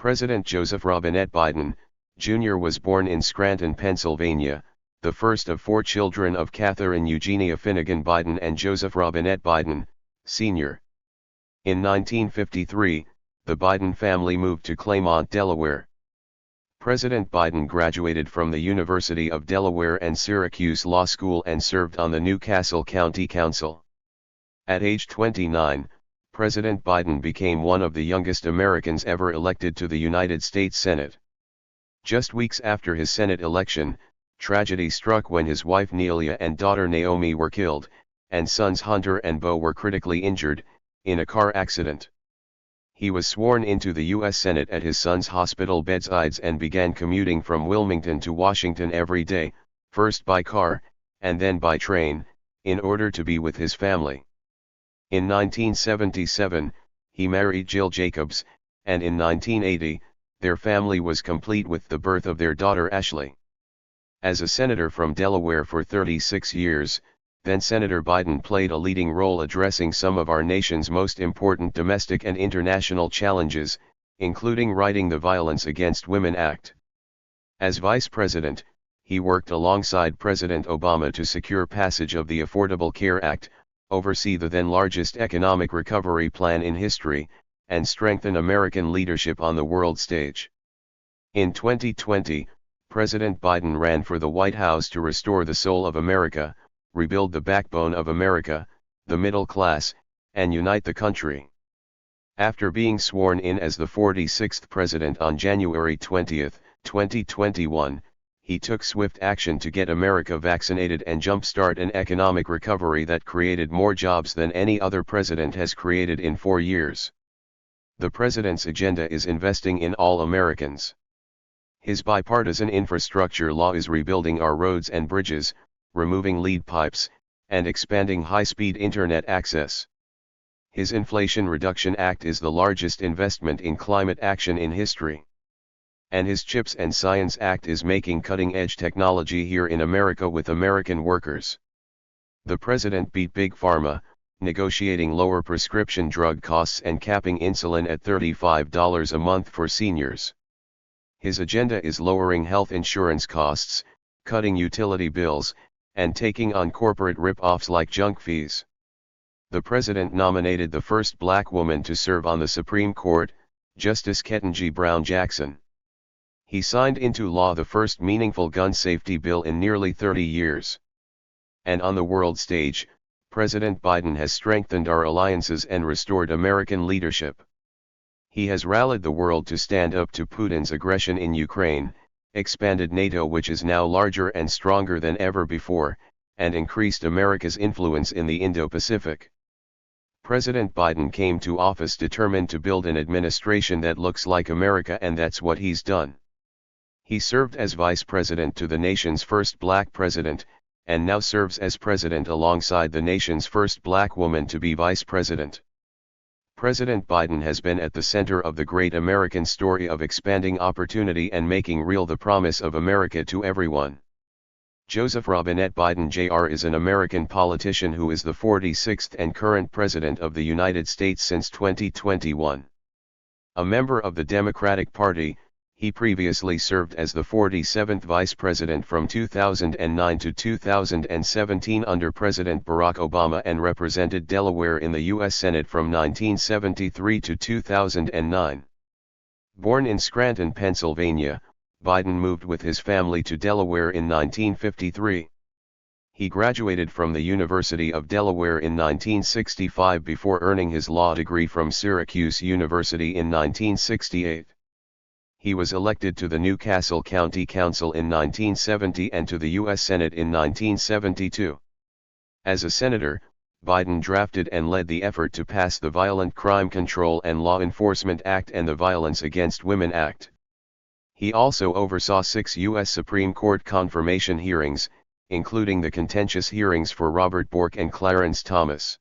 President Joseph Robinette Biden, Jr. was born in Scranton, Pennsylvania, the first of 4 children of Catherine Eugenia Finnegan Biden and Joseph Robinette Biden, Sr. In 1953, the Biden family moved to Claymont, Delaware. President Biden graduated from the University of Delaware and Syracuse Law School and served on the Newcastle County Council. At age 29, President Biden became one of the youngest Americans ever elected to the United States Senate. Just weeks after his Senate election, tragedy struck when his wife Nelia and daughter Naomi were killed, and sons Hunter and Beau were critically injured, in a car accident. He was sworn into the U.S. Senate at his son's hospital bedsides and began commuting from Wilmington to Washington every day, first by car, and then by train, in order to be with his family. In 1977, he married Jill Jacobs, and in 1980, their family was complete with the birth of their daughter Ashley. As a senator from Delaware for 36 years, then Senator Biden played a leading role addressing some of our nation's most important domestic and international challenges, including writing the Violence Against Women Act. As vice president, he worked alongside President Obama to secure passage of the Affordable Care Act, oversee the then largest economic recovery plan in history, and strengthen American leadership on the world stage. In 2020, President Biden ran for the White House to restore the soul of America, rebuild the backbone of America, the middle class, and unite the country. After being sworn in as the 46th president on January 20, 2021, he took swift action to get America vaccinated and jumpstart an economic recovery that created more jobs than any other president has created in 4 years. The president's agenda is investing in all Americans. His bipartisan infrastructure law is rebuilding our roads and bridges, removing lead pipes, and expanding high-speed internet access. His Inflation Reduction Act is the largest investment in climate action in history. And his CHIPS and Science Act is making cutting-edge technology here in America with American workers. The president beat Big Pharma, negotiating lower prescription drug costs and capping insulin at $35 a month for seniors. His agenda is lowering health insurance costs, cutting utility bills, and taking on corporate rip-offs like junk fees. The president nominated the first black woman to serve on the Supreme Court, Justice Ketanji Brown Jackson. He signed into law the first meaningful gun safety bill in nearly 30 years. And on the world stage, President Biden has strengthened our alliances and restored American leadership. He has rallied the world to stand up to Putin's aggression in Ukraine, expanded NATO, which is now larger and stronger than ever before, and increased America's influence in the Indo-Pacific. President Biden came to office determined to build an administration that looks like America, and that's what he's done. He served as vice president to the nation's first black president, and now serves as president alongside the nation's first black woman to be vice president. President Biden has been at the center of the great American story of expanding opportunity and making real the promise of America to everyone. Joseph Robinette Biden Jr. is an American politician who is the 46th and current president of the United States since 2021. A member of the Democratic Party, he previously served as the 47th vice president from 2009 to 2017 under President Barack Obama and represented Delaware in the U.S. Senate from 1973 to 2009. Born in Scranton, Pennsylvania, Biden moved with his family to Delaware in 1953. He graduated from the University of Delaware in 1965 before earning his law degree from Syracuse University in 1968. He was elected to the Newcastle County Council in 1970 and to the U.S. Senate in 1972. As a senator, Biden drafted and led the effort to pass the Violent Crime Control and Law Enforcement Act and the Violence Against Women Act. He also oversaw 6 U.S. Supreme Court confirmation hearings, including the contentious hearings for Robert Bork and Clarence Thomas.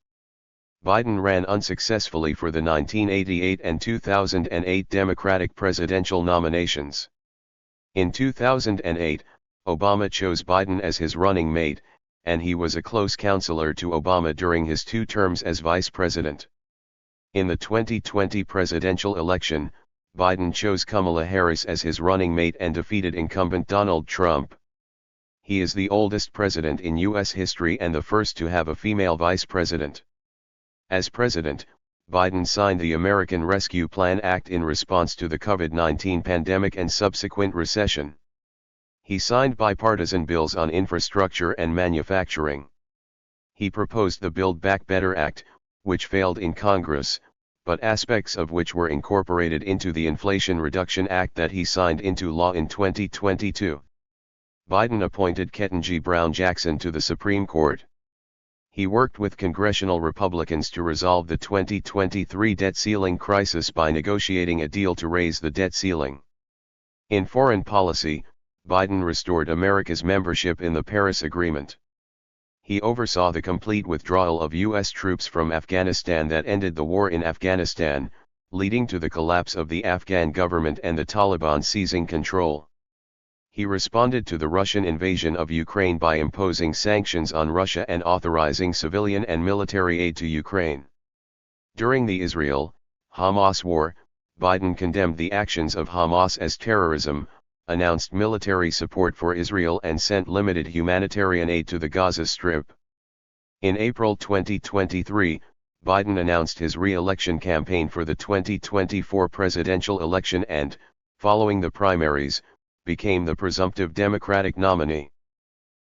Biden ran unsuccessfully for the 1988 and 2008 Democratic presidential nominations. In 2008, Obama chose Biden as his running mate, and he was a close counselor to Obama during his 2 terms as vice president. In the 2020 presidential election, Biden chose Kamala Harris as his running mate and defeated incumbent Donald Trump. He is the oldest president in U.S. history and the first to have a female vice president. As president, Biden signed the American Rescue Plan Act in response to the COVID-19 pandemic and subsequent recession. He signed bipartisan bills on infrastructure and manufacturing. He proposed the Build Back Better Act, which failed in Congress, but aspects of which were incorporated into the Inflation Reduction Act that he signed into law in 2022. Biden appointed Ketanji Brown Jackson to the Supreme Court. He worked with congressional Republicans to resolve the 2023 debt ceiling crisis by negotiating a deal to raise the debt ceiling. In foreign policy, Biden restored America's membership in the Paris Agreement. He oversaw the complete withdrawal of U.S. troops from Afghanistan that ended the war in Afghanistan, leading to the collapse of the Afghan government and the Taliban seizing control. He responded to the Russian invasion of Ukraine by imposing sanctions on Russia and authorizing civilian and military aid to Ukraine. During the Israel-Hamas war, Biden condemned the actions of Hamas as terrorism, announced military support for Israel and sent limited humanitarian aid to the Gaza Strip. In April 2023, Biden announced his re-election campaign for the 2024 presidential election and, following the primaries, became the presumptive Democratic nominee.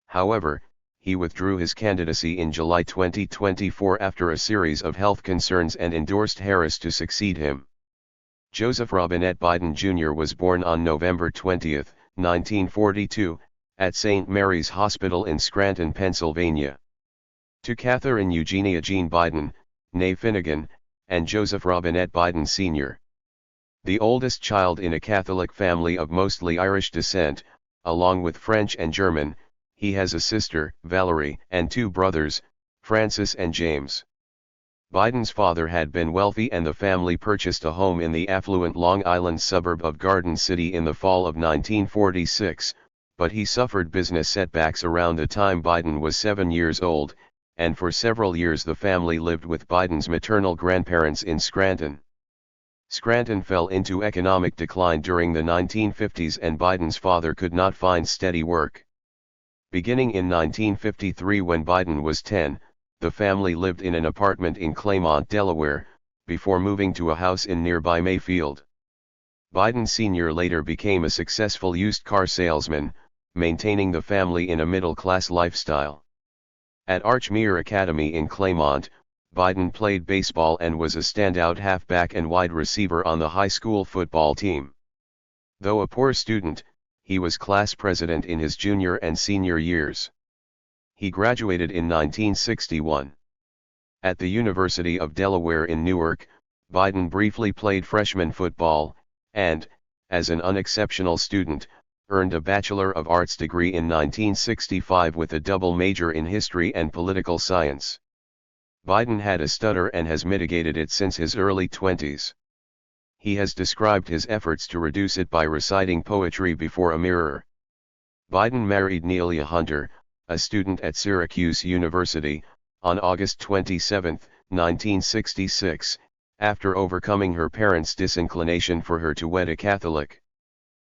However, he withdrew his candidacy in July 2024 after a series of health concerns and endorsed Harris to succeed him. Joseph Robinette Biden Jr. was born on November 20, 1942, at St. Mary's Hospital in Scranton, Pennsylvania. To Catherine Eugenia Jean Biden, née Finnegan, and Joseph Robinette Biden Sr. The oldest child in a Catholic family of mostly Irish descent, along with French and German, he has a sister, Valerie, and two brothers, Francis and James. Biden's father had been wealthy and the family purchased a home in the affluent Long Island suburb of Garden City in the fall of 1946, but he suffered business setbacks around the time Biden was 7 years old, and for several years the family lived with Biden's maternal grandparents in Scranton. Scranton fell into economic decline during the 1950s and Biden's father could not find steady work. Beginning in 1953 when Biden was 10, the family lived in an apartment in Claymont, Delaware, before moving to a house in nearby Mayfield. Biden Sr. later became a successful used car salesman, maintaining the family in a middle-class lifestyle. At Archmere Academy in Claymont, Biden played baseball and was a standout halfback and wide receiver on the high school football team. Though a poor student, he was class president in his junior and senior years. He graduated in 1961. At the University of Delaware in Newark, Biden briefly played freshman football, and, as an unexceptional student, earned a Bachelor of Arts degree in 1965 with a double major in history and political science. Biden had a stutter and has mitigated it since his early 20s. He has described his efforts to reduce it by reciting poetry before a mirror. Biden married Nelia Hunter, a student at Syracuse University, on August 27, 1966, after overcoming her parents' disinclination for her to wed a Catholic.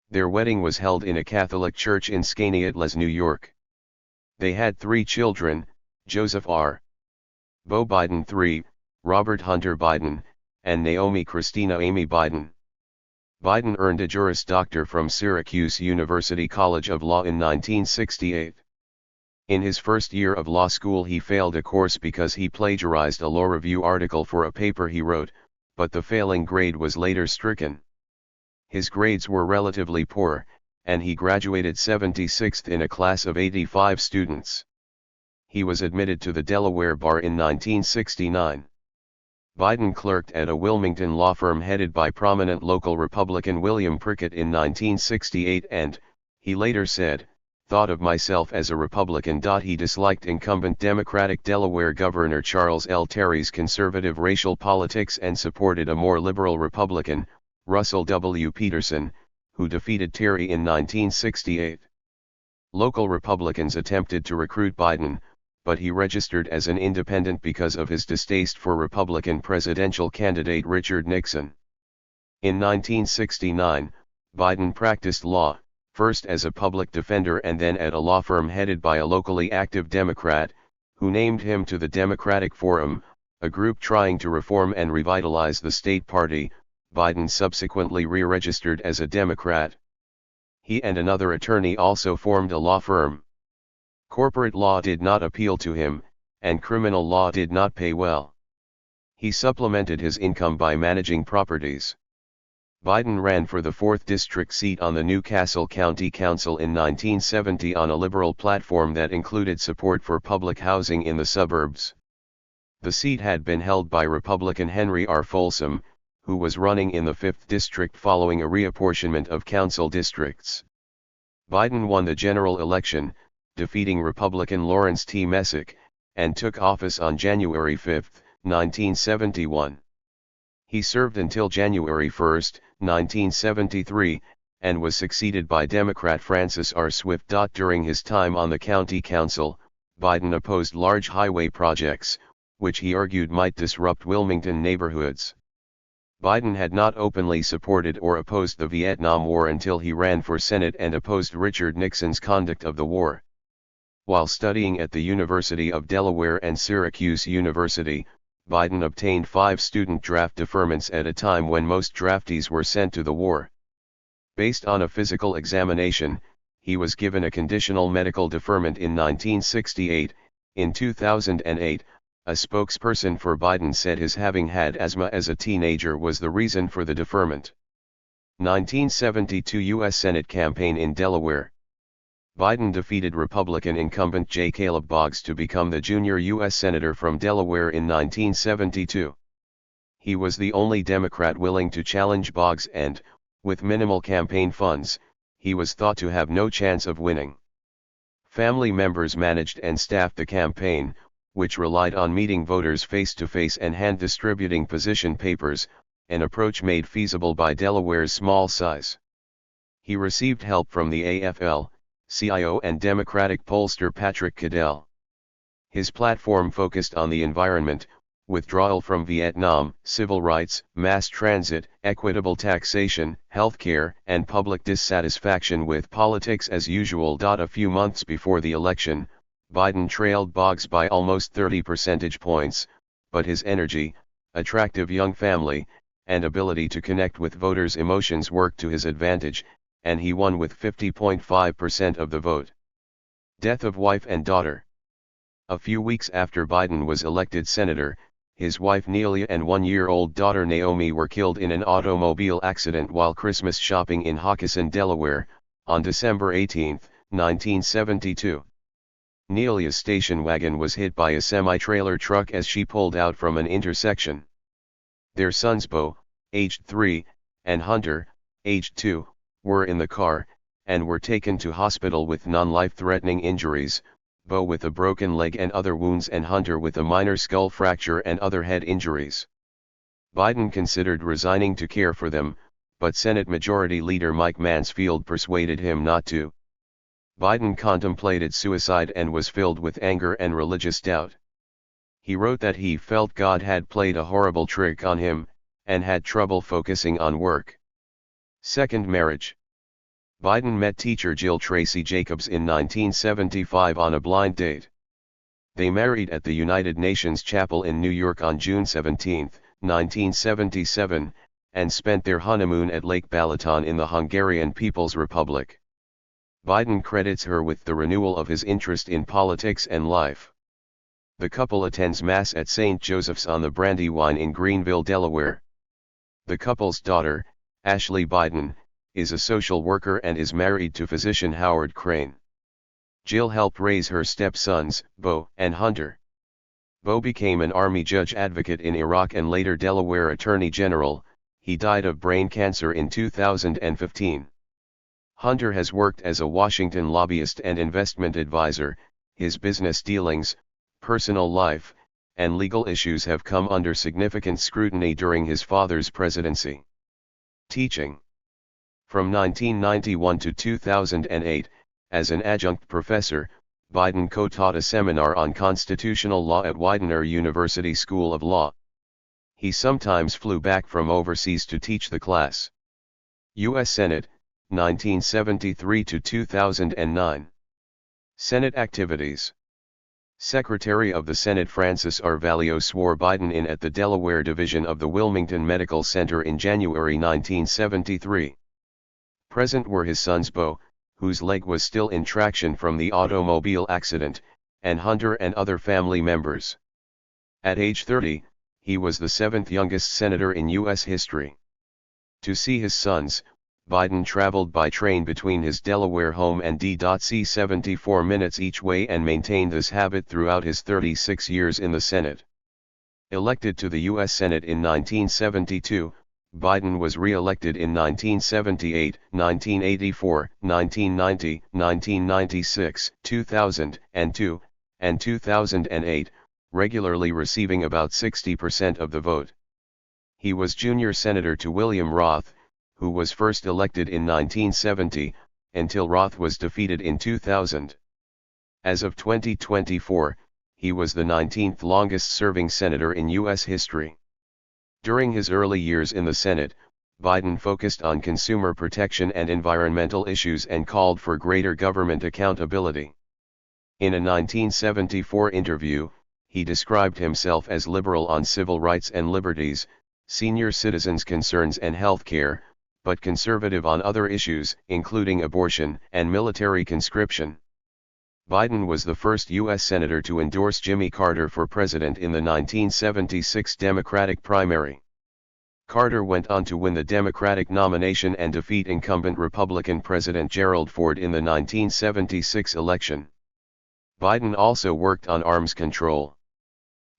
Their wedding was held in a Catholic church in Skaneateles, New York. They had 3 children, Joseph R. Beau Biden III, Robert Hunter Biden, and Naomi Christina Amy Biden. Biden earned a Juris Doctor from Syracuse University College of Law in 1968. In his first year of law school he failed a course because he plagiarized a law review article for a paper he wrote, but the failing grade was later stricken. His grades were relatively poor, and he graduated 76th in a class of 85 students. He was admitted to the Delaware bar in 1969. Biden clerked at a Wilmington law firm headed by prominent local Republican William Prickett in 1968 and, he later said, thought of myself as a Republican. He disliked incumbent Democratic Delaware Governor Charles L. Terry's conservative racial politics and supported a more liberal Republican, Russell W. Peterson, who defeated Terry in 1968. Local Republicans attempted to recruit Biden, but he registered as an independent because of his distaste for Republican presidential candidate Richard Nixon. In 1969, Biden practiced law, first as a public defender and then at a law firm headed by a locally active Democrat, who named him to the Democratic Forum, a group trying to reform and revitalize the state party. Biden subsequently re-registered as a Democrat. He and another attorney also formed a law firm. Corporate law did not appeal to him, and criminal law did not pay well. He supplemented his income by managing properties. Biden ran for the 4th District seat on the New Castle County Council in 1970 on a liberal platform that included support for public housing in the suburbs. The seat had been held by Republican Henry R. Folsom, who was running in the 5th District following a reapportionment of council districts. Biden won the general election, defeating Republican Lawrence T. Messick, and took office on January 5, 1971. He served until January 1, 1973, and was succeeded by Democrat Francis R. Swift. During his time on the county council, Biden opposed large highway projects, which he argued might disrupt Wilmington neighborhoods. Biden had not openly supported or opposed the Vietnam War until he ran for Senate and opposed Richard Nixon's conduct of the war. While studying at the University of Delaware and Syracuse University, Biden obtained 5 student draft deferments at a time when most draftees were sent to the war. Based on a physical examination, he was given a conditional medical deferment in 1968. In 2008, a spokesperson for Biden said his having had asthma as a teenager was the reason for the deferment. 1972 U.S. Senate campaign in Delaware. Biden defeated Republican incumbent J. Caleb Boggs to become the junior U.S. Senator from Delaware in 1972. He was the only Democrat willing to challenge Boggs and, with minimal campaign funds, he was thought to have no chance of winning. Family members managed and staffed the campaign, which relied on meeting voters face-to-face and hand-distributing position papers, an approach made feasible by Delaware's small size. He received help from the AFL-CIO and Democratic pollster Patrick Cadell. His platform focused on the environment, withdrawal from Vietnam, civil rights, mass transit, equitable taxation, healthcare, and public dissatisfaction with politics as usual. A few months before the election, Biden trailed Boggs by almost 30 percentage points, but his energy, attractive young family, and ability to connect with voters' emotions worked to his advantage, and he won with 50.5% of the vote. Death of wife and daughter. A few weeks after Biden was elected senator, his wife Nelia and 1-year-old daughter Naomi were killed in an automobile accident while Christmas shopping in Hockessin, Delaware, on December 18, 1972. Nelia's station wagon was hit by a semi-trailer truck as she pulled out from an intersection. Their sons Bo, aged 3, and Hunter, aged 2, were in the car, and were taken to hospital with non-life-threatening injuries, Bo with a broken leg and other wounds and Hunter with a minor skull fracture and other head injuries. Biden considered resigning to care for them, but Senate Majority Leader Mike Mansfield persuaded him not to. Biden contemplated suicide and was filled with anger and religious doubt. He wrote that he felt God had played a horrible trick on him, and had trouble focusing on work. Second marriage. Biden met teacher Jill Tracy Jacobs in 1975 on a blind date. They married at the United Nations Chapel in New York on June 17, 1977, and spent their honeymoon at Lake Balaton in the Hungarian People's Republic. Biden credits her with the renewal of his interest in politics and life. The couple attends Mass at St. Joseph's on the Brandywine in Greenville, Delaware. The couple's daughter, Ashley Biden, is a social worker and is married to physician Howard Crane. Jill helped raise her stepsons, Bo and Hunter. Bo became an Army judge advocate in Iraq and later Delaware Attorney General. He died of brain cancer in 2015. Hunter has worked as a Washington lobbyist and investment advisor. His business dealings, personal life, and legal issues have come under significant scrutiny during his father's presidency. Teaching. From 1991 to 2008, as an adjunct professor, Biden co-taught a seminar on constitutional law at Widener University School of Law. He sometimes flew back from overseas to teach the class. U.S. Senate, 1973 to 2009. Senate activities. Secretary of the Senate Francis R. Valeo swore Biden in at the Delaware division of the Wilmington Medical Center in January 1973. Present were his sons Beau, whose leg was still in traction from the automobile accident, and Hunter and other family members. At age 30, he was the seventh youngest senator in U.S. history. To see his sons, Biden traveled by train between his Delaware home and D.C. 74 minutes each way and maintained this habit throughout his 36 years in the Senate. Elected to the U.S. Senate in 1972, Biden was re-elected in 1978, 1984, 1990, 1996, 2002, and 2008, regularly receiving about 60% of the vote. He was junior senator to William Roth, who was first elected in 1970, until Roth was defeated in 2000. As of 2024, he was the 19th longest-serving senator in U.S. history. During his early years in the Senate, Biden focused on consumer protection and environmental issues and called for greater government accountability. In a 1974 interview, he described himself as liberal on civil rights and liberties, senior citizens' concerns and health care, but conservative on other issues, including abortion and military conscription. Biden was the first U.S. senator to endorse Jimmy Carter for president in the 1976 Democratic primary. Carter went on to win the Democratic nomination and defeat incumbent Republican President Gerald Ford in the 1976 election. Biden also worked on arms control.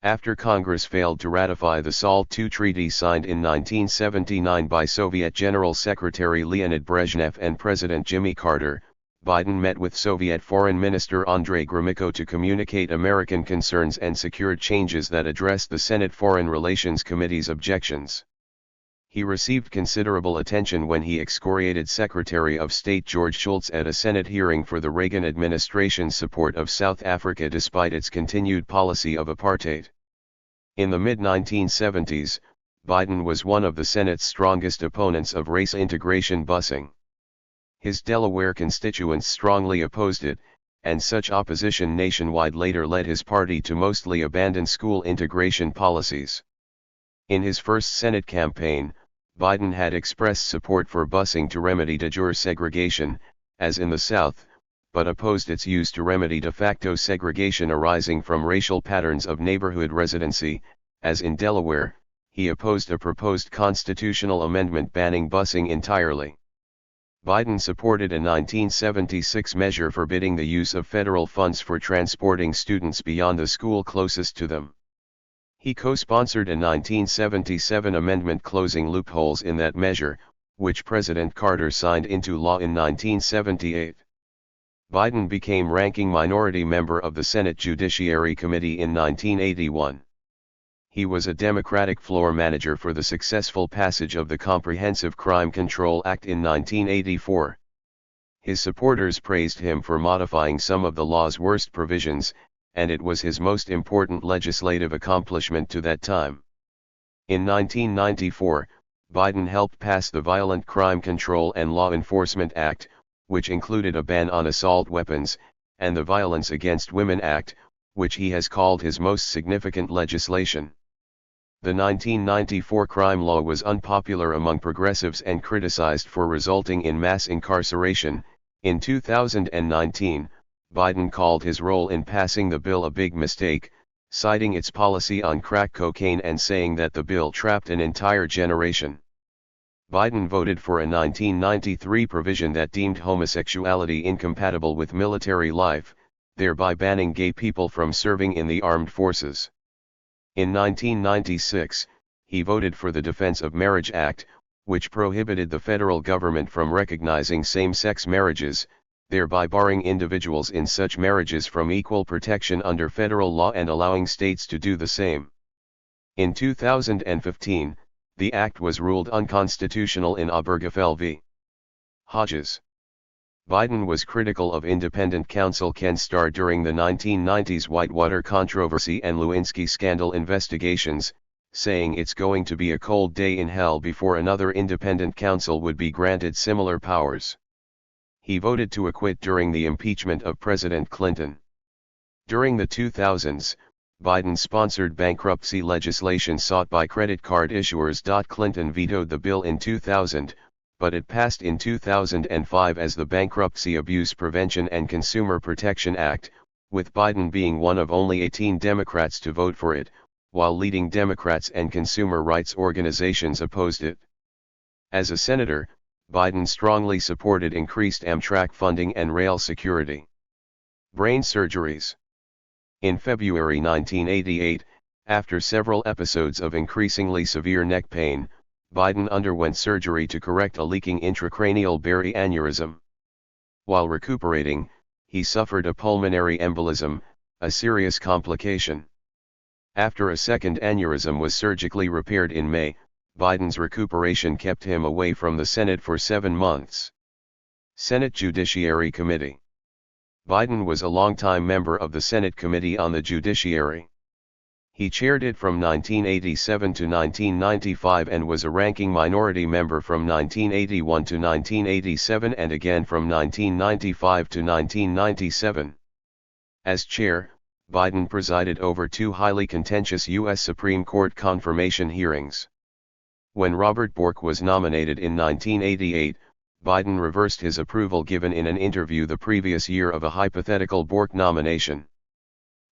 After Congress failed to ratify the SALT II treaty signed in 1979 by Soviet General Secretary Leonid Brezhnev and President Jimmy Carter, Biden met with Soviet Foreign Minister Andrei Gromyko to communicate American concerns and secured changes that addressed the Senate Foreign Relations Committee's objections. He received considerable attention when he excoriated Secretary of State George Shultz at a Senate hearing for the Reagan administration's support of South Africa despite its continued policy of apartheid. In the mid-1970s, Biden was one of the Senate's strongest opponents of race integration busing. His Delaware constituents strongly opposed it, and such opposition nationwide later led his party to mostly abandon school integration policies. In his first Senate campaign, Biden had expressed support for busing to remedy de jure segregation, as in the South, but opposed its use to remedy de facto segregation arising from racial patterns of neighborhood residency, as in Delaware. He opposed a proposed constitutional amendment banning busing entirely. Biden supported a 1976 measure forbidding the use of federal funds for transporting students beyond the school closest to them. He co-sponsored a 1977 amendment closing loopholes in that measure, which President Carter signed into law in 1978. Biden became ranking minority member of the Senate Judiciary Committee in 1981. He was a Democratic floor manager for the successful passage of the Comprehensive Crime Control Act in 1984. His supporters praised him for modifying some of the law's worst provisions, and it was his most important legislative accomplishment to that time. In 1994, Biden helped pass the Violent Crime Control and Law Enforcement Act, which included a ban on assault weapons, and the Violence Against Women Act, which he has called his most significant legislation. The 1994 crime law was unpopular among progressives and criticized for resulting in mass incarceration. In 2019, Biden called his role in passing the bill a big mistake, citing its policy on crack cocaine and saying that the bill trapped an entire generation. Biden voted for a 1993 provision that deemed homosexuality incompatible with military life, thereby banning gay people from serving in the armed forces. In 1996, he voted for the Defense of Marriage Act, which prohibited the federal government from recognizing same-sex marriages, thereby barring individuals in such marriages from equal protection under federal law and allowing states to do the same. In 2015, the act was ruled unconstitutional in Obergefell v. Hodges. Biden was critical of independent counsel Ken Starr during the 1990s Whitewater controversy and Lewinsky scandal investigations, saying it's going to be a cold day in hell before another independent council would be granted similar powers. He voted to acquit during the impeachment of President Clinton. During the 2000s, Biden-sponsored bankruptcy legislation sought by credit card issuers. Clinton vetoed the bill in 2000, but it passed in 2005 as the Bankruptcy Abuse Prevention and Consumer Protection Act, with Biden being one of only 18 Democrats to vote for it, while leading Democrats and consumer rights organizations opposed it. As a senator, Biden strongly supported increased Amtrak funding and rail security. Brain surgeries. In February 1988, after several episodes of increasingly severe neck pain, Biden underwent surgery to correct a leaking intracranial Berry aneurysm. While recuperating, he suffered a pulmonary embolism, a serious complication. After a second aneurysm was surgically repaired in May, Biden's recuperation kept him away from the Senate for 7 months. Senate Judiciary Committee. Biden was a longtime member of the Senate Committee on the Judiciary. He chaired it from 1987 to 1995 and was a ranking minority member from 1981 to 1987 and again from 1995 to 1997. As chair, Biden presided over 2 highly contentious U.S. Supreme Court confirmation hearings. When Robert Bork was nominated in 1988, Biden reversed his approval given in an interview the previous year of a hypothetical Bork nomination.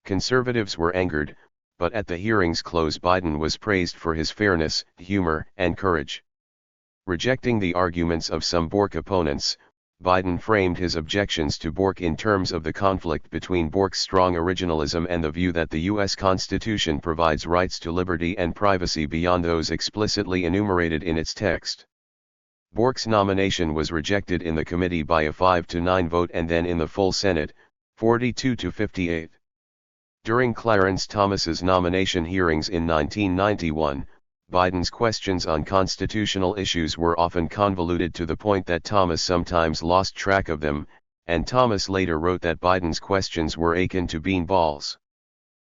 Conservatives were angered, but at the hearing's close Biden was praised for his fairness, humor, and courage. Rejecting the arguments of some Bork opponents, Biden framed his objections to Bork in terms of the conflict between Bork's strong originalism and the view that the U.S. Constitution provides rights to liberty and privacy beyond those explicitly enumerated in its text. Bork's nomination was rejected in the committee by a 5-9 vote and then in the full Senate, 42-58. During Clarence Thomas's nomination hearings in 1991, Biden's questions on constitutional issues were often convoluted to the point that Thomas sometimes lost track of them, and Thomas later wrote that Biden's questions were akin to beanballs.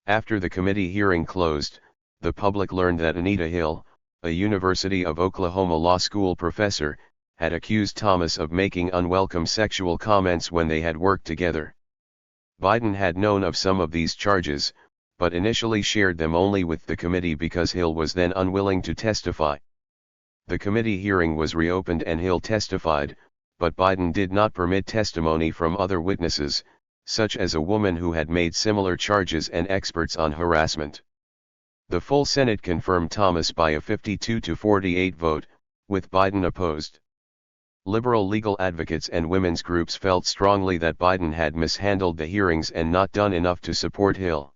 After the committee hearing closed, the public learned that Anita Hill, a University of Oklahoma Law School professor, had accused Thomas of making unwelcome sexual comments when they had worked together. Biden had known of some of these charges, but initially shared them only with the committee because Hill was then unwilling to testify. The committee hearing was reopened and Hill testified, but Biden did not permit testimony from other witnesses, such as a woman who had made similar charges and experts on harassment. The full Senate confirmed Thomas by a 52-48 vote, with Biden opposed. Liberal legal advocates and women's groups felt strongly that Biden had mishandled the hearings and not done enough to support Hill.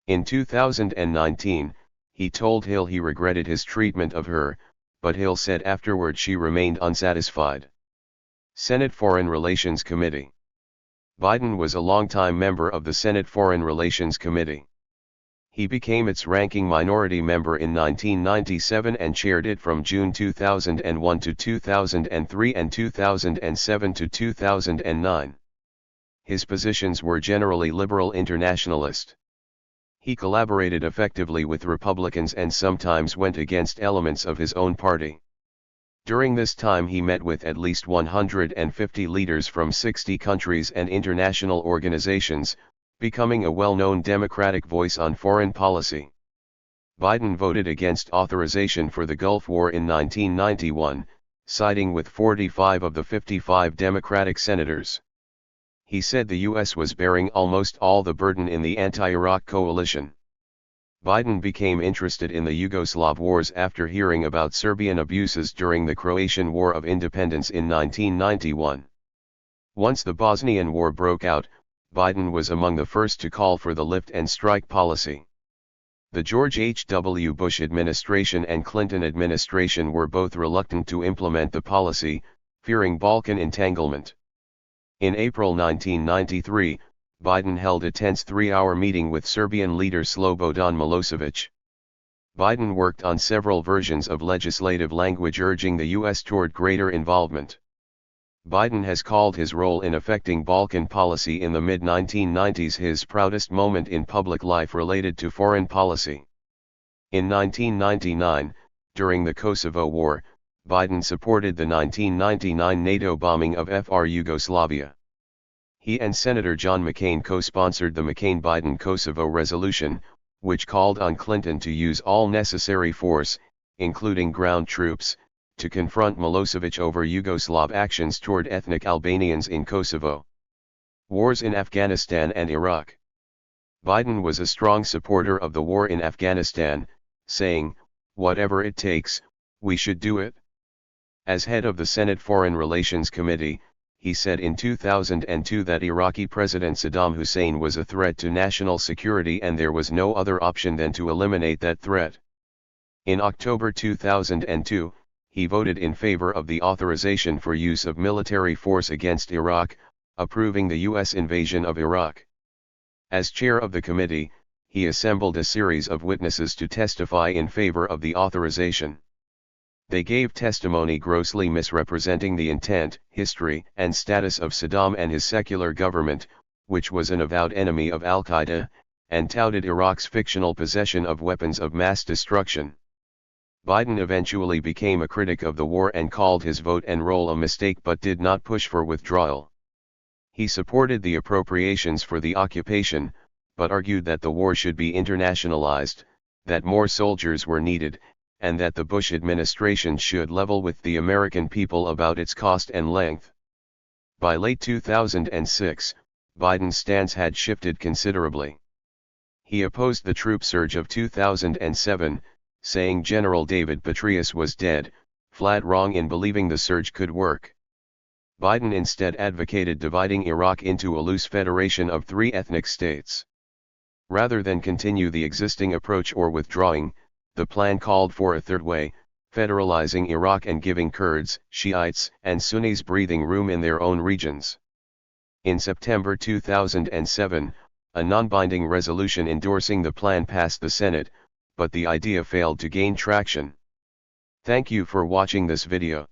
In 2019, he told Hill he regretted his treatment of her, but Hill said afterward she remained unsatisfied. Senate Foreign Relations Committee. Biden was a longtime member of the Senate Foreign Relations Committee. He became its ranking minority member in 1997 and chaired it from June 2001 to 2003 and 2007 to 2009. His positions were generally liberal internationalist. He collaborated effectively with Republicans and sometimes went against elements of his own party. During this time he met with at least 150 leaders from 60 countries and international organizations, becoming a well-known Democratic voice on foreign policy. Biden voted against authorization for the Gulf War in 1991, siding with 45 of the 55 Democratic senators. He said the U.S. was bearing almost all the burden in the anti-Iraq coalition. Biden became interested in the Yugoslav wars after hearing about Serbian abuses during the Croatian War of Independence in 1991. Once the Bosnian War broke out, Biden was among the first to call for the lift and strike policy. The George H.W. Bush administration and Clinton administration were both reluctant to implement the policy, fearing Balkan entanglement. In April 1993, Biden held a tense 3-hour meeting with Serbian leader Slobodan Milosevic. Biden worked on several versions of legislative language urging the U.S. toward greater involvement. Biden has called his role in affecting Balkan policy in the mid-1990s his proudest moment in public life related to foreign policy. In 1999, during the Kosovo War, Biden supported the 1999 NATO bombing of FR Yugoslavia. He and Senator John McCain co-sponsored the McCain-Biden Kosovo resolution, which called on Clinton to use all necessary force, including ground troops, to confront Milosevic over Yugoslav actions toward ethnic Albanians in Kosovo. Wars in Afghanistan and Iraq. Biden was a strong supporter of the war in Afghanistan, saying, "Whatever it takes, we should do it." As head of the Senate Foreign Relations Committee, he said in 2002 that Iraqi President Saddam Hussein was a threat to national security and there was no other option than to eliminate that threat. In October 2002, he voted in favor of the authorization for use of military force against Iraq, approving the U.S. invasion of Iraq. As chair of the committee, he assembled a series of witnesses to testify in favor of the authorization. They gave testimony grossly misrepresenting the intent, history, and status of Saddam and his secular government, which was an avowed enemy of al-Qaeda, and touted Iraq's fictional possession of weapons of mass destruction. Biden eventually became a critic of the war and called his vote and role a mistake but did not push for withdrawal. He supported the appropriations for the occupation, but argued that the war should be internationalized, that more soldiers were needed, and that the Bush administration should level with the American people about its cost and length. By late 2006, Biden's stance had shifted considerably. He opposed the troop surge of 2007, saying General David Petraeus was dead, flat wrong in believing the surge could work. Biden instead advocated dividing Iraq into a loose federation of 3 ethnic states. Rather than continue the existing approach or withdrawing, the plan called for a third way, federalizing Iraq and giving Kurds, Shiites, and Sunnis breathing room in their own regions. In September 2007, a non-binding resolution endorsing the plan passed the Senate, but the idea failed to gain traction. Thank you for watching this video.